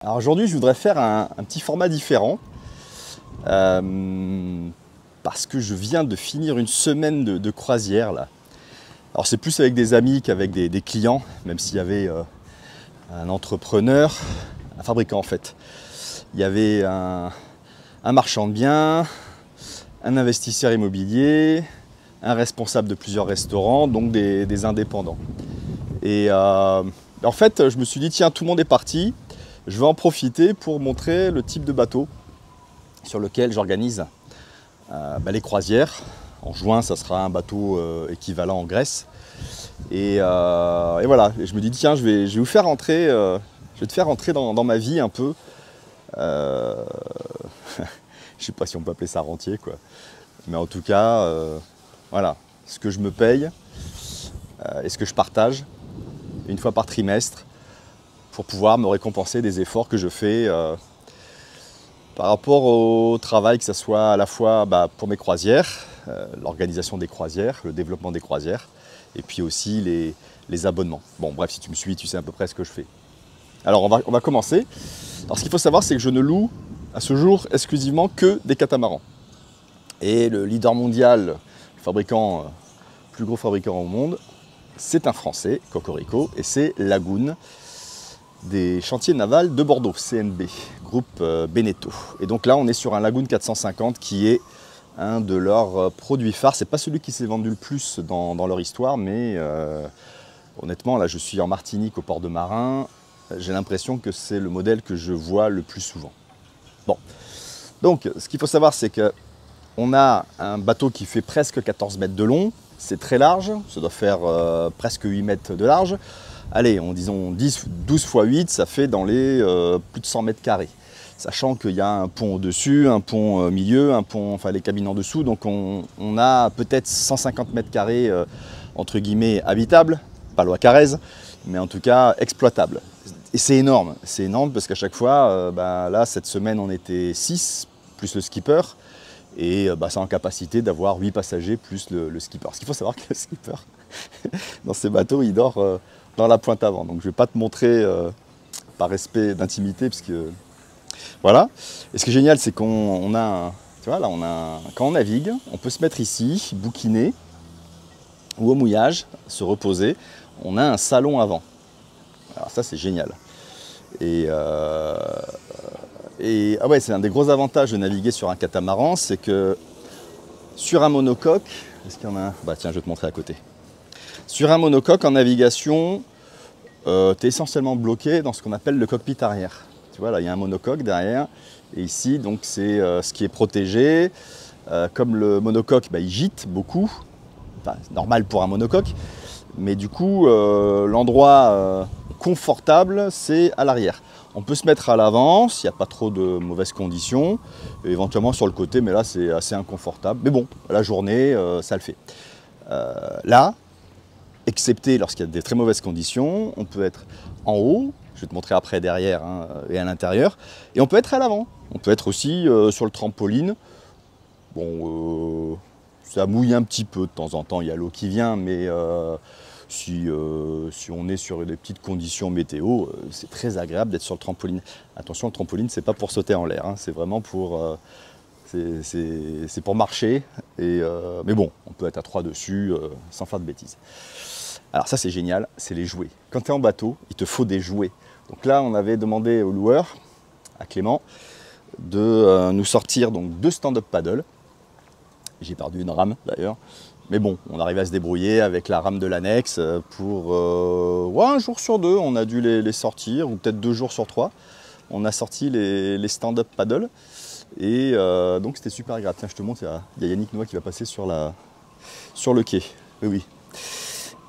Alors aujourd'hui, je voudrais faire un petit format différent parce que je viens de finir une semaine de croisière là. Alors c'est plus avec des amis qu'avec des clients, même s'il y avait un entrepreneur, un fabricant en fait. Il y avait un marchand de biens, un investisseur immobilier, un responsable de plusieurs restaurants, donc des indépendants. Et en fait, je me suis dit, tiens, tout le monde est parti. Je vais en profiter pour montrer le type de bateau sur lequel j'organise les croisières. En juin, ça sera un bateau équivalent en Grèce. Et voilà, et je me dis, tiens, je vais vous faire rentrer, je vais te faire rentrer dans ma vie un peu. Je sais pas si on peut appeler ça rentier, quoi. Mais en tout cas, voilà, ce que je me paye et ce que je partage une fois par trimestre pour pouvoir me récompenser des efforts que je fais par rapport au travail, que ce soit à la fois pour mes croisières, l'organisation des croisières, le développement des croisières, et puis aussi les abonnements. Bon, bref, si tu me suis, tu sais à peu près ce que je fais. Alors, on va commencer. Alors, ce qu'il faut savoir, c'est que je ne loue à ce jour exclusivement que des catamarans. Et le leader mondial, le fabricant, plus gros fabricant au monde, c'est un Français, Cocorico, et c'est Lagoon, des chantiers navals de Bordeaux, CNB, groupe Beneteau. Et donc là, on est sur un Lagoon 450 qui est un de leurs produits phares. C'est pas celui qui s'est vendu le plus dans leur histoire, mais honnêtement, là, je suis en Martinique, au port de Marin. J'ai l'impression que c'est le modèle que je vois le plus souvent. Bon, donc, ce qu'il faut savoir, c'est que on a un bateau qui fait presque 14 mètres de long. C'est très large, ça doit faire presque 8 mètres de large. Allez, disons 12 x 8, ça fait dans les plus de 100 mètres carrés. Sachant qu'il y a un pont au-dessus, un pont au milieu, un pont, enfin les cabines en dessous. Donc on a peut-être 150 mètres carrés, entre guillemets, habitables, pas loi Carrez, mais en tout cas exploitables. Et c'est énorme parce qu'à chaque fois, là, cette semaine, on était 6, plus le skipper. Et c'est en capacité d'avoir 8 passagers plus le skipper. Ce qu'il faut savoir que le skipper, dans ces bateaux, il dort dans la pointe avant. Donc je ne vais pas te montrer par respect d'intimité, parce que voilà. Et ce qui est génial, c'est qu'on a, tu vois, là, quand on navigue, on peut se mettre ici, bouquiner, ou au mouillage, se reposer. On a un salon avant. Alors ça, c'est génial. Et ah ouais, c'est un des gros avantages de naviguer sur un catamaran, c'est que sur un monocoque, est-ce qu'il y en a un? Tiens, je vais te montrer à côté. Sur un monocoque en navigation, tu es essentiellement bloqué dans ce qu'on appelle le cockpit arrière. Tu vois, là, il y a un monocoque derrière, et ici, donc, c'est ce qui est protégé. Comme le monocoque, il gîte beaucoup, enfin, c'est normal pour un monocoque, mais du coup, l'endroit confortable, c'est à l'arrière. On peut se mettre à l'avant s'il n'y a pas trop de mauvaises conditions, et éventuellement sur le côté, mais là c'est assez inconfortable. Mais bon, la journée, ça le fait. Là, excepté lorsqu'il y a des très mauvaises conditions, on peut être en haut, je vais te montrer après derrière et à l'intérieur, et on peut être à l'avant. On peut être aussi sur le trampoline. Bon, ça mouille un petit peu de temps en temps, il y a l'eau qui vient, mais si on est sur des petites conditions météo, c'est très agréable d'être sur le trampoline. Attention, le trampoline, c'est pas pour sauter en l'air, hein, c'est vraiment pour, c'est pour marcher. Mais bon, on peut être à 3 dessus sans faire de bêtises. Alors ça, c'est génial, c'est les jouets. Quand tu es en bateau, il te faut des jouets. Donc là, on avait demandé au loueur, à Clément, de nous sortir donc 2 stand-up paddle. J'ai perdu une rame d'ailleurs. Mais bon, on arrive à se débrouiller avec la rame de l'annexe pour un jour sur 2, on a dû les sortir, ou peut-être 2 jours sur 3. On a sorti les stand-up paddle. Et donc c'était super agréable. Tiens, je te montre, il y a Yannick Noah qui va passer sur le quai. Oui.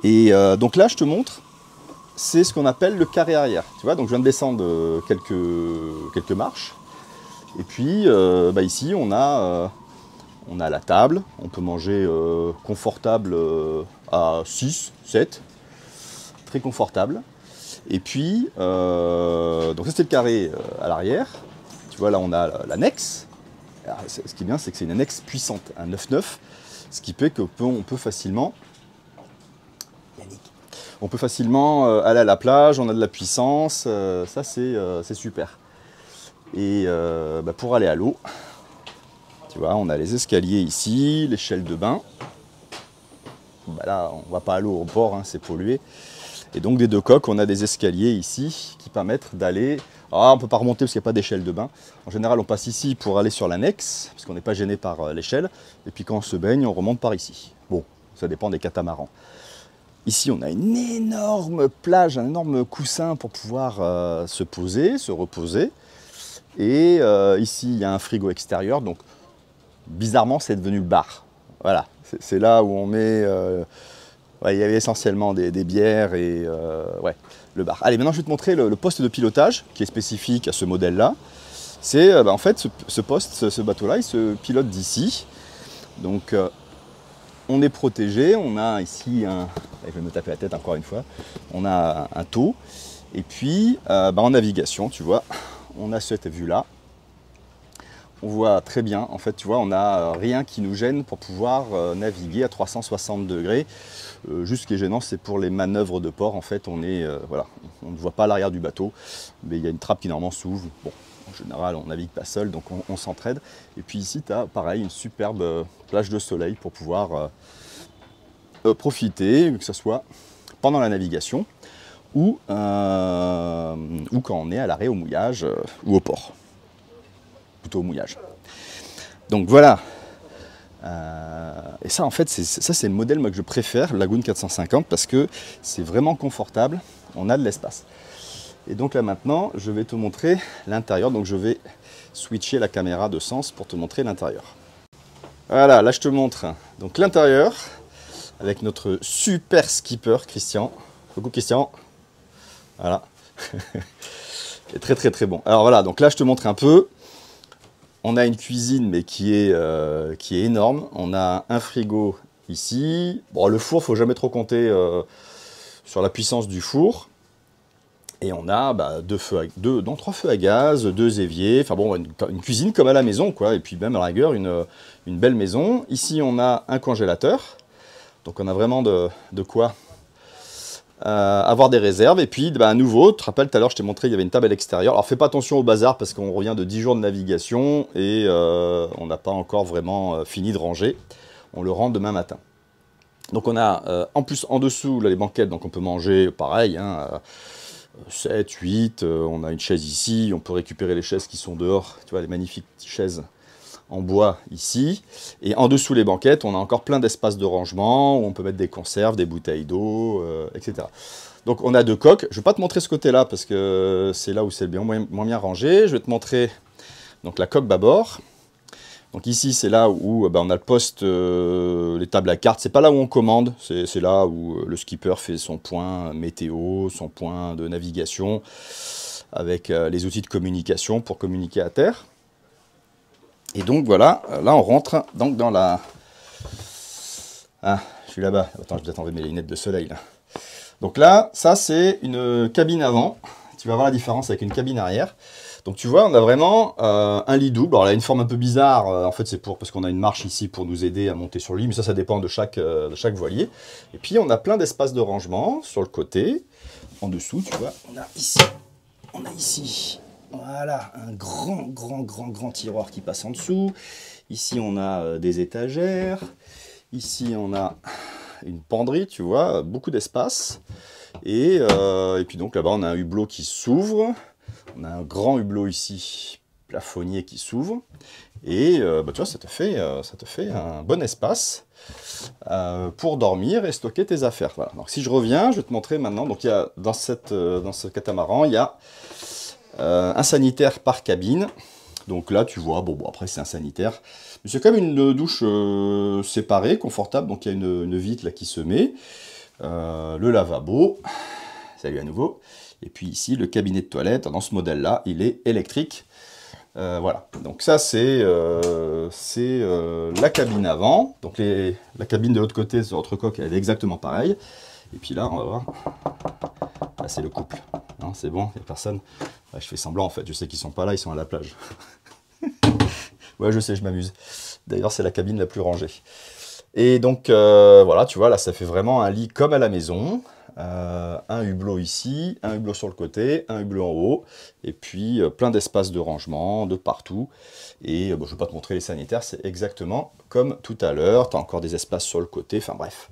Et donc là, je te montre, c'est ce qu'on appelle le carré arrière. Tu vois, donc je viens de descendre quelques marches. Et puis ici, on a la table, on peut manger confortable à 6, 7, très confortable. Et puis, donc ça c'était le carré à l'arrière. Tu vois, là on a l'annexe. Ce qui est bien, c'est que c'est une annexe puissante, un 9-9, ce qui fait qu'on peut facilement, Yannick, On peut facilement aller à la plage, on a de la puissance, ça c'est super. Et pour aller à l'eau, tu vois, on a les escaliers ici, l'échelle de bain. Là, on ne va pas à l'eau au port, hein, c'est pollué. Et donc des deux coques, on a des escaliers ici qui permettent d'aller... Ah, on ne peut pas remonter parce qu'il n'y a pas d'échelle de bain. En général, on passe ici pour aller sur l'annexe, parce qu'on n'est pas gêné par l'échelle. Et puis quand on se baigne, on remonte par ici. Bon, ça dépend des catamarans. Ici, on a une énorme plage, un énorme coussin pour pouvoir se poser, se reposer. Et ici, il y a un frigo extérieur. Donc, bizarrement, c'est devenu le bar. Voilà, c'est là où on met... il y avait essentiellement des bières et le bar. Allez, maintenant je vais te montrer le poste de pilotage qui est spécifique à ce modèle-là. C'est en fait ce bateau-là, il se pilote d'ici. Donc on est protégé, on a ici un... Je vais me taper la tête encore une fois. On a un taux. Et puis en navigation, tu vois, on a cette vue-là. On voit très bien, en fait, tu vois, on n'a rien qui nous gêne pour pouvoir naviguer à 360 degrés. Juste ce qui est gênant, c'est pour les manœuvres de port. En fait, on ne voit pas l'arrière du bateau, mais il y a une trappe qui normalement s'ouvre. Bon, en général, on navigue pas seul, donc on s'entraide. Et puis ici, tu as pareil, une superbe plage de soleil pour pouvoir profiter, que ce soit pendant la navigation ou quand on est à l'arrêt au mouillage ou au port. Plutôt au mouillage. Donc voilà. Et ça, en fait, c'est le modèle moi, que je préfère, le Lagoon 450, parce que c'est vraiment confortable, on a de l'espace. Et donc là maintenant, je vais te montrer l'intérieur. Donc je vais switcher la caméra de sens pour te montrer l'intérieur. Voilà, là je te montre donc l'intérieur avec notre super skipper Christian. Coucou Christian. Voilà. C'est très très très bon. Alors voilà, donc là je te montre un peu. On a une cuisine mais qui est énorme. On a un frigo ici. Bon, le four, il ne faut jamais trop compter sur la puissance du four. Et on a trois feux à gaz, 2 éviers. Enfin bon, une cuisine comme à la maison, quoi. Et puis même à la rigueur, une belle maison. Ici, on a un congélateur. Donc on a vraiment de quoi avoir des réserves. Et puis à nouveau, tu te rappelles tout à l'heure je t'ai montré il y avait une table à l'extérieur. Alors fais pas attention au bazar parce qu'on revient de 10 jours de navigation et on n'a pas encore vraiment fini de ranger. On le rend demain matin. Donc on a en plus en dessous là, les banquettes, donc on peut manger pareil, hein, 7, 8, on a une chaise ici, on peut récupérer les chaises qui sont dehors, tu vois les magnifiques chaises en bois ici, et en dessous les banquettes, on a encore plein d'espaces de rangement, où on peut mettre des conserves, des bouteilles d'eau, etc. Donc on a 2 coques, je ne vais pas te montrer ce côté-là, parce que c'est là où c'est moins bien rangé, je vais te montrer donc, la coque bâbord. Donc ici c'est là où on a le poste, les tables à cartes, c'est pas là où on commande, c'est là où le skipper fait son point météo, son point de navigation, avec les outils de communication pour communiquer à terre. Et donc voilà, là on rentre donc dans la... Ah, je suis là-bas. Attends, je vais peut-être enlever mes lunettes de soleil là. Donc là, ça c'est une cabine avant. Tu vas voir la différence avec une cabine arrière. Donc tu vois, on a vraiment un lit double. Alors là, une forme un peu bizarre. En fait, c'est parce qu'on a une marche ici pour nous aider à monter sur le lit. Mais ça dépend de chaque voilier. Et puis on a plein d'espaces de rangement sur le côté. En dessous, tu vois, on a ici. Voilà, un grand tiroir qui passe en dessous. Ici, on a des étagères. Ici, on a une penderie, tu vois, beaucoup d'espace. Et puis donc là-bas, on a un hublot qui s'ouvre. On a un grand hublot ici, plafonnier qui s'ouvre. Et tu vois, ça te fait un bon espace pour dormir et stocker tes affaires. Voilà. Donc si je reviens, je vais te montrer maintenant. Donc il y a dans ce catamaran, il y a un sanitaire par cabine. Donc là, tu vois, bon après c'est un sanitaire. Mais c'est quand même une douche séparée, confortable. Donc il y a une vitre là qui se met. Le lavabo. Salut à nouveau. Et puis ici, le cabinet de toilette. Dans ce modèle-là, il est électrique. Voilà. Donc ça, c'est la cabine avant. Donc la cabine de l'autre côté, sur l'autre coque, elle est exactement pareille. Et puis là, on va voir. Là, c'est le couple. Non, c'est bon, il n'y a personne. Là, je fais semblant, en fait. Je sais qu'ils ne sont pas là, ils sont à la plage. Ouais, je sais, je m'amuse. D'ailleurs, c'est la cabine la plus rangée. Et donc, voilà, tu vois, là, ça fait vraiment un lit comme à la maison. un hublot ici, un hublot sur le côté, un hublot en haut, et puis plein d'espaces de rangement de partout. Et bon, je ne vais pas te montrer les sanitaires, c'est exactement comme tout à l'heure. Tu as encore des espaces sur le côté, enfin bref.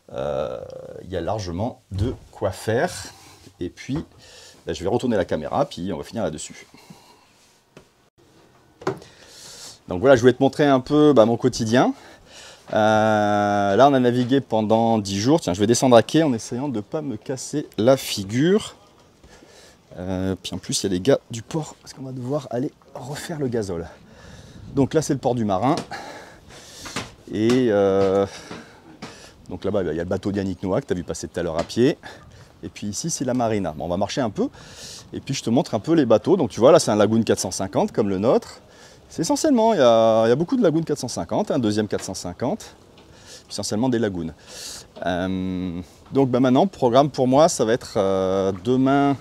Il y a largement de quoi faire. Et puis, ben, je vais retourner la caméra, puis on va finir là-dessus. Donc voilà, je voulais te montrer un peu mon quotidien. Là, on a navigué pendant 10 jours. Tiens, je vais descendre à quai en essayant de ne pas me casser la figure. Puis en plus, il y a les gars du port, parce qu'on va devoir aller refaire le gazole. Donc là, c'est le port du Marin. Et donc là-bas, il y a le bateau d'Yannick Noah que tu as vu passer tout à l'heure à pied. Et puis ici, c'est la marina. Bon, on va marcher un peu. Et puis, je te montre un peu les bateaux. Donc tu vois, là, c'est un Lagoon 450 comme le nôtre. C'est essentiellement, il y a beaucoup de Lagoon 450, un deuxième 450, essentiellement des Lagoons. Donc maintenant, le programme pour moi, ça va être demain,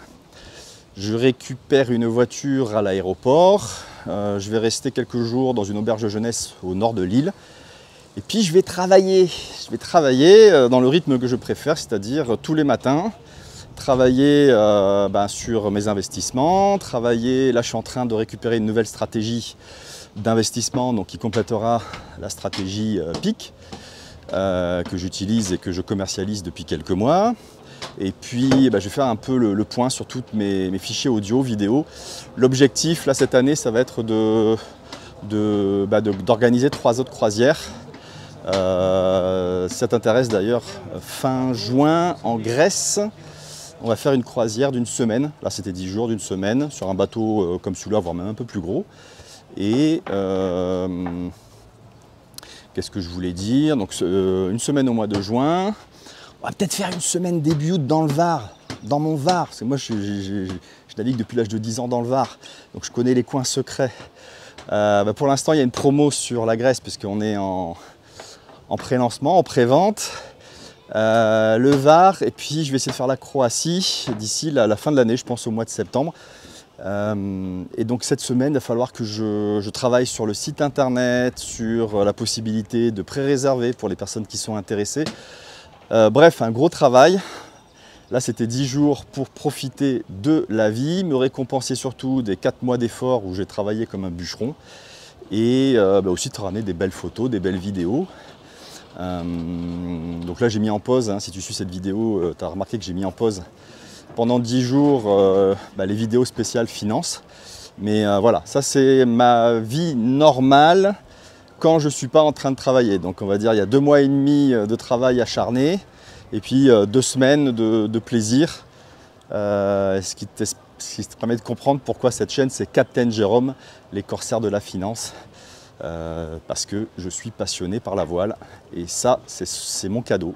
je récupère une voiture à l'aéroport. Je vais rester quelques jours dans une auberge jeunesse au nord de l'île. Et puis je vais travailler. Dans le rythme que je préfère, c'est-à-dire tous les matins. Travailler sur mes investissements, là je suis en train de récupérer une nouvelle stratégie d'investissement donc qui complétera la stratégie PIC que j'utilise et que je commercialise depuis quelques mois. Et puis je vais faire un peu le point sur tous mes fichiers audio, vidéo. L'objectif là cette année ça va être d'organiser 3 autres croisières. Si ça t'intéresse d'ailleurs, fin juin en Grèce. On va faire une croisière d'une semaine, là c'était 10 jours d'une semaine, sur un bateau comme celui-là, voire même un peu plus gros. Et qu'est-ce que je voulais dire? Donc une semaine au mois de juin. On va peut-être faire une semaine début août dans le Var, dans mon Var, parce que moi je navigue depuis l'âge de 10 ans dans le Var, donc je connais les coins secrets. Pour l'instant il y a une promo sur la Grèce, puisqu'on est en pré-lancement, en pré-vente. Le Var, et puis je vais essayer de faire la Croatie d'ici la fin de l'année, je pense au mois de septembre. Et donc cette semaine, il va falloir que je travaille sur le site internet, sur la possibilité de pré-réserver pour les personnes qui sont intéressées. Bref, un gros travail. Là, c'était 10 jours pour profiter de la vie, me récompenser surtout des 4 mois d'efforts où j'ai travaillé comme un bûcheron. Et aussi te ramener des belles photos, des belles vidéos. Donc là j'ai mis en pause, si tu suis cette vidéo, tu as remarqué que j'ai mis en pause pendant 10 jours les vidéos spéciales finance. Mais voilà, ça c'est ma vie normale quand je ne suis pas en train de travailler. Donc on va dire il y a 2 mois et demi de travail acharné et puis 2 semaines de plaisir. Ce qui te permet de comprendre pourquoi cette chaîne c'est Captain Jérôme, les corsaires de la finance. Parce que je suis passionné par la voile et ça c'est mon cadeau,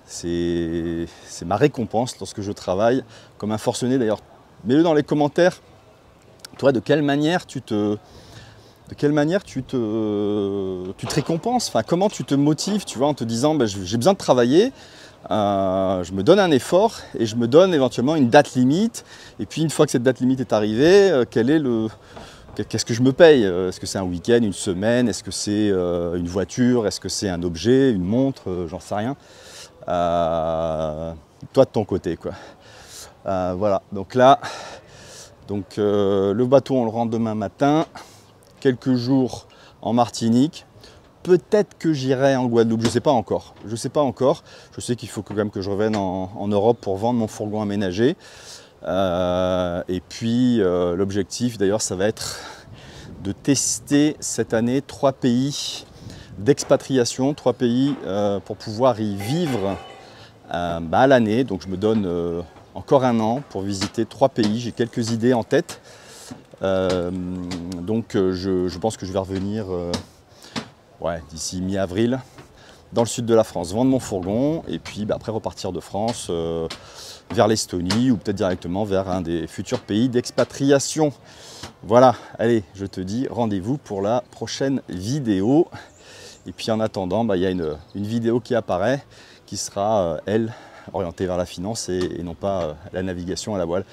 c'est ma récompense lorsque je travaille comme un forcené. D'ailleurs, mets-le dans les commentaires, toi de quelle manière tu te récompenses, enfin, comment tu te motives, tu vois, en te disant j'ai besoin de travailler, je me donne un effort et je me donne éventuellement une date limite, et puis une fois que cette date limite est arrivée, qu'est-ce que je me paye? Est-ce que c'est un week-end, une semaine? Est-ce que c'est une voiture? Est-ce que c'est un objet, une montre? J'en sais rien. Toi de ton côté, quoi. Voilà, donc là, le bateau on le rentre demain matin. Quelques jours en Martinique. Peut-être que j'irai en Guadeloupe, je ne sais pas encore. Je sais qu'il faut quand même que je revienne en Europe pour vendre mon fourgon aménagé. Et puis l'objectif d'ailleurs ça va être de tester cette année 3 pays d'expatriation, 3 pays pour pouvoir y vivre à l'année. Donc je me donne encore un an pour visiter 3 pays, j'ai quelques idées en tête. Je pense que je vais revenir d'ici mi-avril dans le sud de la France, vendre mon fourgon et puis après repartir de France vers l'Estonie ou peut-être directement vers un des futurs pays d'expatriation. Voilà, allez, je te dis rendez-vous pour la prochaine vidéo. Et puis en attendant, il y a une vidéo qui apparaît qui sera, elle, orientée vers la finance et non pas la navigation à la voile.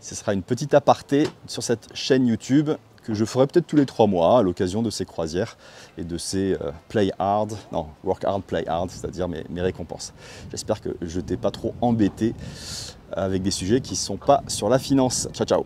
Ce sera une petite aparté sur cette chaîne YouTube que je ferai peut-être tous les 3 mois à l'occasion de ces croisières et de ces work hard, play hard, c'est-à-dire mes récompenses. J'espère que je t'ai pas trop embêté avec des sujets qui ne sont pas sur la finance. Ciao, ciao!